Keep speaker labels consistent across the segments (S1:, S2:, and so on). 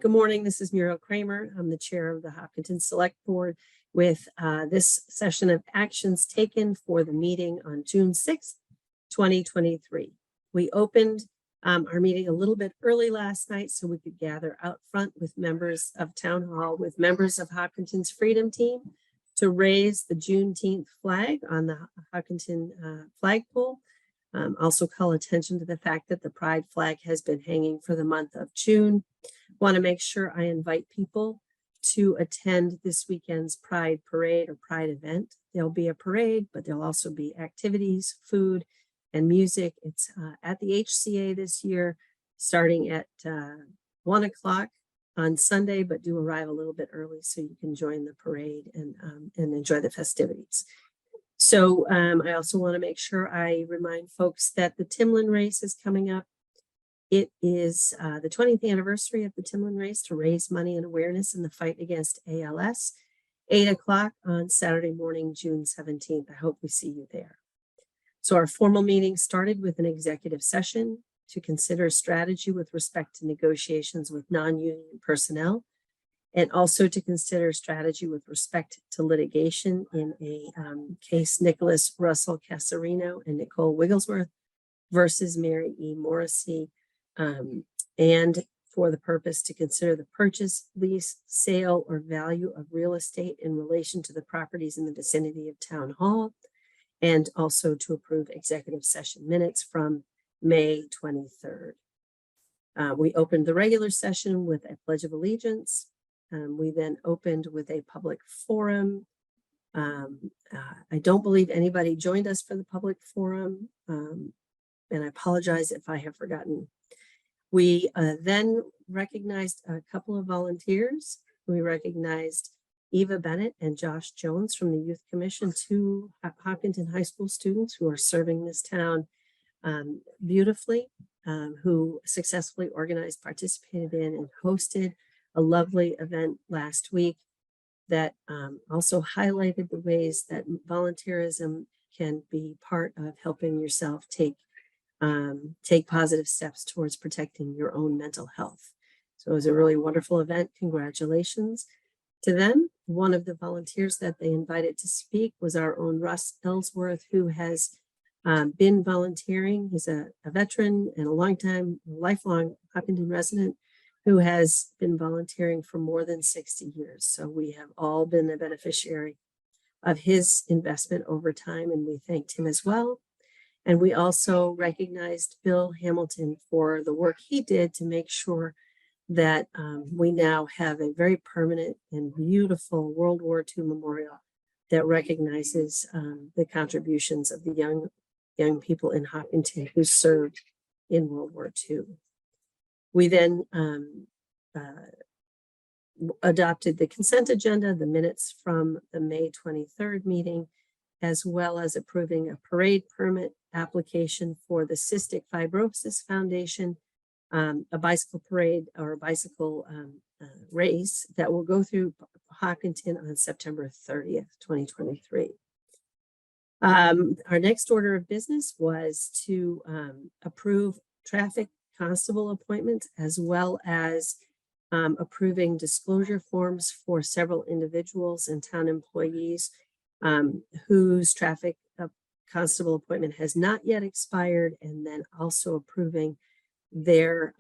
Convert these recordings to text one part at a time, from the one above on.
S1: Good morning. This is Muriel Kramer. I'm the chair of the Hopkinton Select Board with this session of actions taken for the meeting on June 6th, 2023. We opened our meeting a little bit early last night so we could gather out front with members of Town Hall, with members of Hopkinton's Freedom Team to raise the Juneteenth flag on the Hopkinton flagpole. Also call attention to the fact that the Pride flag has been hanging for the month of June. Want to make sure I invite people to attend this weekend's Pride Parade or Pride event. There'll be a parade, but there'll also be activities, food, and music. It's at the HCA this year, starting at 1 o'clock on Sunday, but do arrive a little bit early so you can join the parade and enjoy the festivities. So I also want to make sure I remind folks that the Timlin race is coming up. It is the 20th anniversary of the Timlin race to raise money and awareness in the fight against ALS. 8 o'clock on Saturday morning, June 17th. I hope we see you there. So our formal meeting started with an executive session to consider strategy with respect to negotiations with non-union personnel, and also to consider strategy with respect to litigation in a case Nicholas Russell Casarino and Nicole Wigglesworth versus Mary E. Morrissey, and for the purpose to consider the purchase, lease, sale, or value of real estate in relation to the properties in the vicinity of Town Hall, and also to approve executive session minutes from May 23rd. We opened the regular session with a Pledge of Allegiance. We then opened with a public forum. I don't believe anybody joined us for the public forum, and I apologize if I have forgotten. We then recognized a couple of volunteers. We recognized Eva Bennett and Josh Jones from the Youth Commission, two Hopkinton High School students who are serving this town beautifully, who successfully organized, participated in, and hosted a lovely event last week that also highlighted the ways that volunteerism can be part of helping yourself take positive steps towards protecting your own mental health. So it was a really wonderful event. Congratulations to them. One of the volunteers that they invited to speak was our own Russ Ellsworth, who has been volunteering. He's a veteran and a lifelong Hopkinton resident who has been volunteering for more than 60 years. So we have all been the beneficiary of his investment over time, and we thanked him as well. And we also recognized Bill Hamilton for the work he did to make sure that we now have a very permanent and beautiful World War II memorial that recognizes the contributions of the young people in Hopkinton who served in World War II. We then adopted the consent agenda, the minutes from the May 23rd meeting, as well as approving a parade permit application for the Cystic Fibrosis Foundation, a bicycle parade or a bicycle race that will go through Hopkinton on September 30th, 2023. Our next order of business was to approve traffic constable appointments, as well as approving disclosure forms for several individuals and town employees whose traffic constable appointment has not yet expired, and then also approving their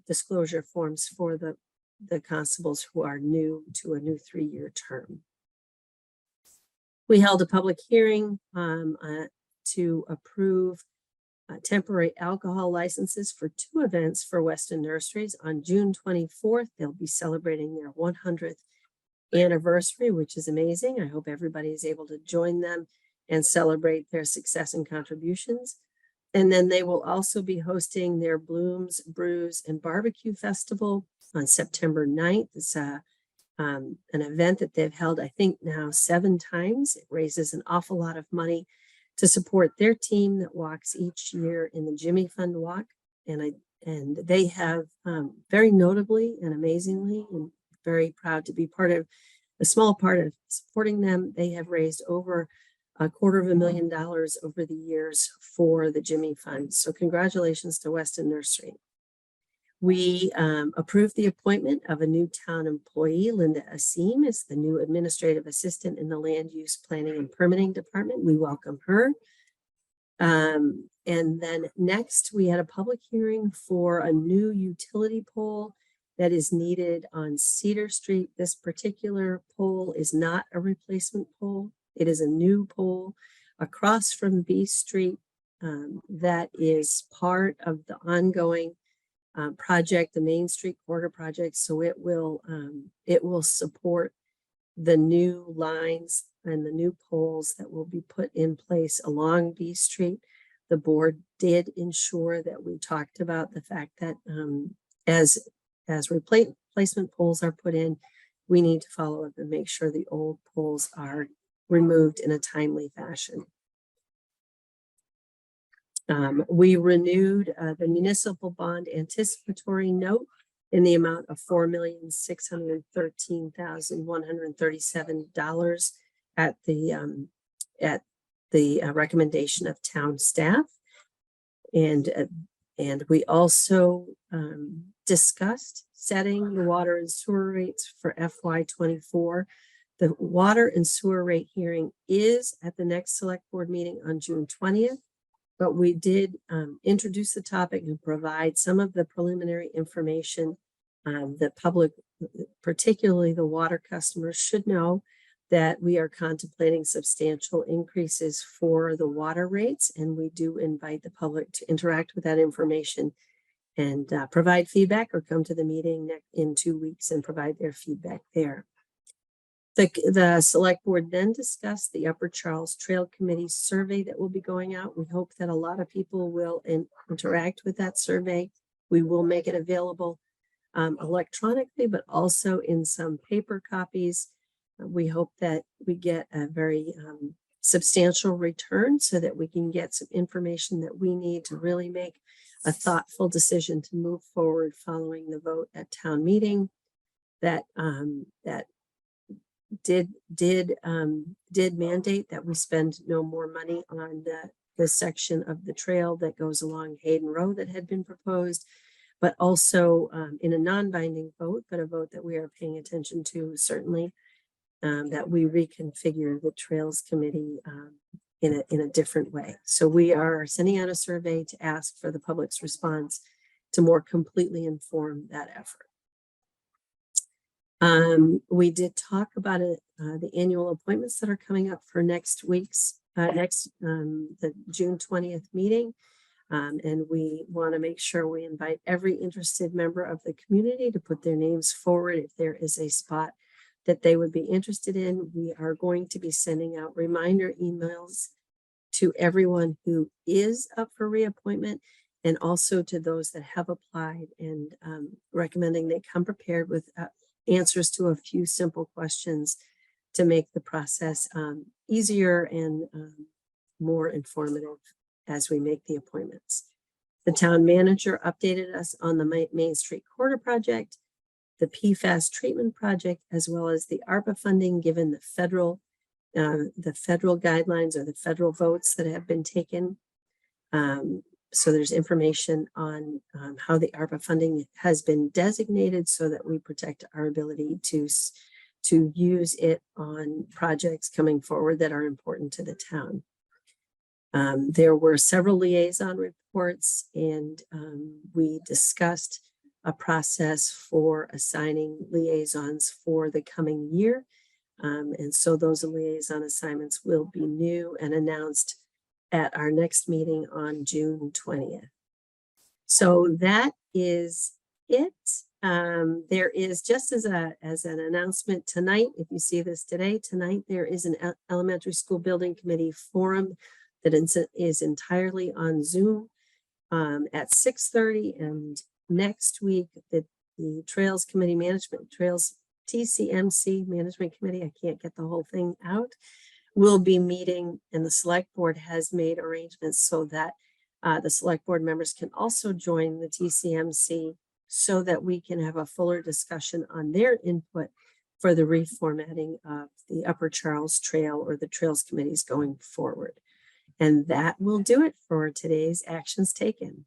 S1: disclosure forms for the constables who are new to a new 3-year term. We held a public hearing to approve temporary alcohol licenses for 2 events for Weston Nurseries. On June 24th, they'll be celebrating their 100th anniversary, which is amazing. I hope everybody is able to join them and celebrate their success and contributions. And then they will also be hosting their Blooms, Brews, and Barbecue Festival on September 9th. It's an event that they've held, I think, now 7 times. It raises an awful lot of money to support their team that walks each year in the Jimmy Fund Walk. And they have very notably and amazingly, and very proud to be part of a small part of supporting them. They have raised over $250,000 over the years for the Jimmy Fund. So congratulations to Weston Nursery. We approved the appointment of a new town employee, Linda Asim, as the new administrative assistant in the Land Use Planning and Permitting Department. We welcome her. And then next, we had a public hearing for a new utility pole that is needed on Cedar Street. This particular pole is not a replacement pole. It is a new pole across from B Street that is part of the ongoing project, the Main Street Corridor project. So it will support the new lines and the new poles that will be put in place along B Street. The board did ensure that we talked about the fact that as replacement poles are put in, we need to follow up and make sure the old poles are removed in a timely fashion. We renewed the municipal bond anticipatory note in the amount of $4,613,137 at the recommendation of town staff. And we also discussed setting the water and sewer rates for FY24. The water and sewer rate hearing is at the next select board meeting on June 20th. But we did introduce the topic and provide some of the preliminary information. The public, particularly the water customers, should know that we are contemplating substantial increases for the water rates, and we do invite the public to interact with that information and provide feedback, or come to the meeting in 2 weeks and provide their feedback there. The select board then discussed the Upper Charles Trail Committee survey that will be going out. We hope that a lot of people will interact with that survey. We will make it available electronically, but also in some paper copies. We hope that we get a very substantial return so that we can get some information that we need to really make a thoughtful decision to move forward following the vote at town meeting that did mandate that we spend no more money on the section of the trail that goes along Hayden Road that had been proposed, but also in a non-binding vote, but a vote that we are paying attention to certainly, that we reconfigure the Trails Committee in a different way. So we are sending out a survey to ask for the public's response to more completely inform that effort. We did talk about the annual appointments that are coming up for next week's the June 20th meeting. And we want to make sure we invite every interested member of the community to put their names forward if there is a spot that they would be interested in. We are going to be sending out reminder emails to everyone who is up for reappointment, and also to those that have applied, and recommending they come prepared with answers to a few simple questions to make the process easier and more informative as we make the appointments. The town manager updated us on the Main Street Corridor project, the PFAS treatment project, as well as the ARPA funding, given the federal guidelines or the federal votes that have been taken. So there's information on how the ARPA funding has been designated so that we protect our ability to use it on projects coming forward that are important to the town. There were several liaison reports, and we discussed a process for assigning liaisons for the coming year. And so those liaison assignments will be new and announced at our next meeting on June 20th. So that is it. There is, just as an announcement tonight, if you see this tonight, there is an elementary school building committee forum that is entirely on Zoom at 6:30. And next week, the Trails Committee Trails TCMC Management Committee, I can't get the whole thing out, will be meeting, and the select board has made arrangements so that the select board members can also join the TCMC, so that we can have a fuller discussion on their input for the reformatting of the Upper Charles Trail or the Trails Committees going forward. And that will do it for today's actions taken.